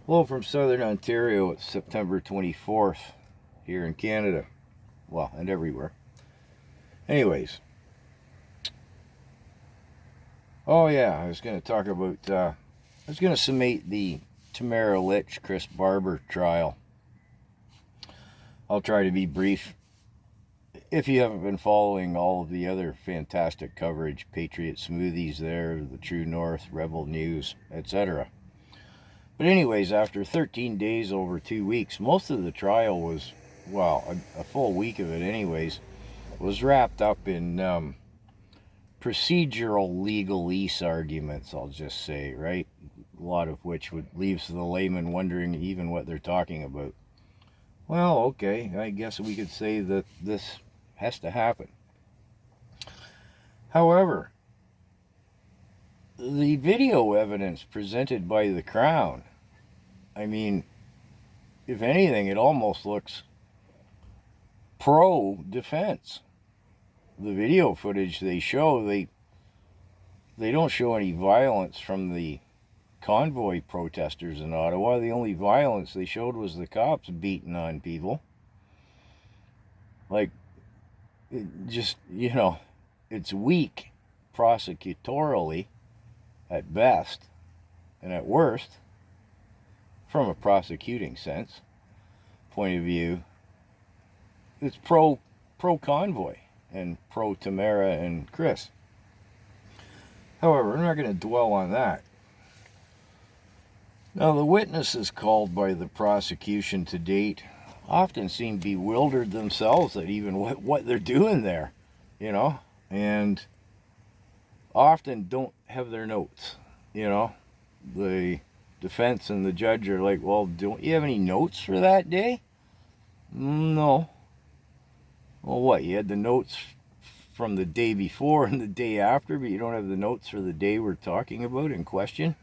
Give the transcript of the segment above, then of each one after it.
Hello from Southern Ontario. It's September 24th here in Canada. Well, and everywhere. Anyways. Oh yeah, I was going to talk about, I was going to summate the Tamara Litch, Chris Barber trial. I'll try to be brief. If you haven't been following all of the other fantastic coverage, Patriot Smoothies there, the True North, Rebel News, etc. But anyways, after 13 days over 2 weeks, most of the trial was, well, a full week of it anyways, was wrapped up in procedural legalese arguments, I'll just say, right? A lot of which leaves the layman wondering even what they're talking about. Well, okay, I guess we could say that this has to happen. However, the video evidence presented by the Crown, I mean, if anything, it almost looks pro-defense. The video footage they show, they don't show any violence from the convoy protesters in Ottawa. The only violence they showed was the cops beating on people. Like, just, it's weak prosecutorially at best, and at worst, from a prosecuting sense point of view, it's pro-convoy and pro-Tamara and Chris. However, we're not going to dwell on that. Now, the witnesses called by the prosecution to date often seem bewildered themselves at even what they're doing there, and often don't have their notes, The defense and the judge are like, well, don't you have any notes for that day? No. Well, what, you had the notes from the day before and the day after, but you don't have the notes for the day we're talking about in question?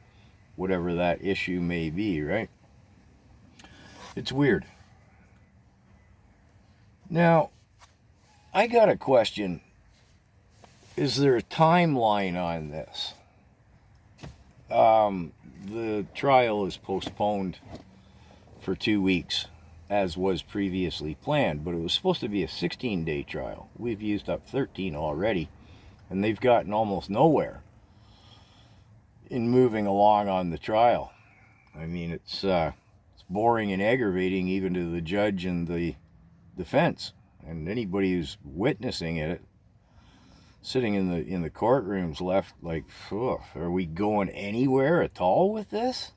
Whatever that issue may be, right? It's weird. Now, I got a question. Is there a timeline on this? The trial is postponed for 2 weeks, as was previously planned, but it was supposed to be a 16-day trial. We've used up 13 already, and they've gotten almost nowhere in moving along on the trial. I mean, it's boring and aggravating even to the judge and the defense, and anybody who's witnessing it, sitting in the courtrooms, left like, are we going anywhere at all with this?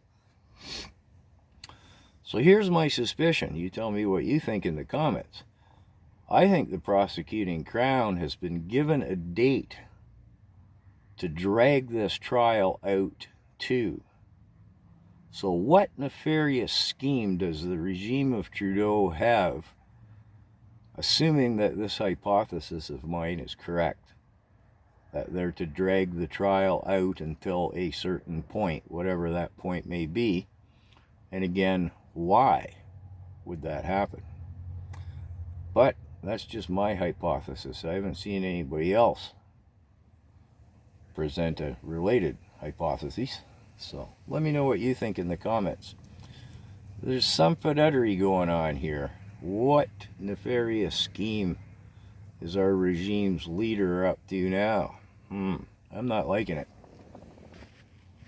So here's my suspicion. You tell me what you think in the comments. I think the prosecuting Crown has been given a date to drag this trial out to. So what nefarious scheme does the regime of Trudeau have, assuming that this hypothesis of mine is correct, that they're to drag the trial out until a certain point, whatever that point may be? And again, why would that happen? But that's just my hypothesis. I haven't seen anybody else present a related hypothesis. So let me know what you think in the comments. There's some fuddery going on here. What nefarious scheme is our regime's leader up to now? I'm not liking it.